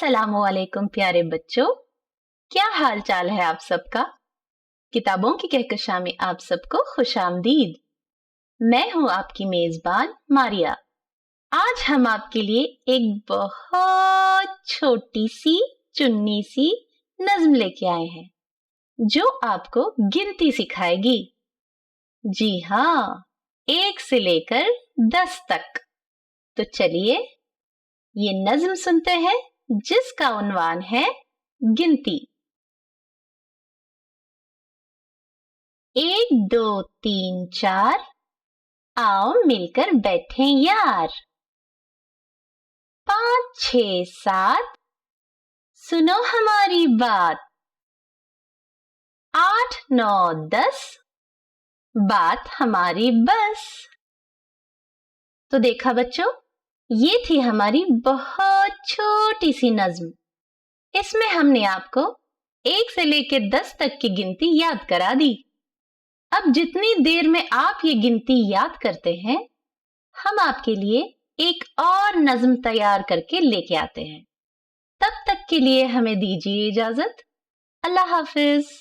अस्सलामुअलैकुम प्यारे बच्चों, क्या हाल चाल है आप सबका। किताबों की कहकशां में आप सबको खुशामदीद। मैं हूं आपकी मेजबान मारिया। आज हम आपके लिए एक बहुत छोटी सी चुन्नी सी नज्म लेके आए हैं जो आपको गिनती सिखाएगी। जी हाँ, 1 से लेकर 10 तक। तो चलिए ये नज्म सुनते हैं जिसका उन्वान है गिनती। 1 2 3 4 आओ मिलकर बैठे यार। 5 6 7 सुनो हमारी बात। 8 9 10 बात हमारी बस। तो देखा बच्चों, ये थी हमारी बहुत छोटी सी नज्म। इसमें हमने आपको 1 से लेकर 10 तक की गिनती याद करा दी। अब जितनी देर में आप ये गिनती याद करते हैं, हम आपके लिए एक और नज्म तैयार करके लेके आते हैं। तब तक के लिए हमें दीजिए इजाजत। अल्लाह हाफिज।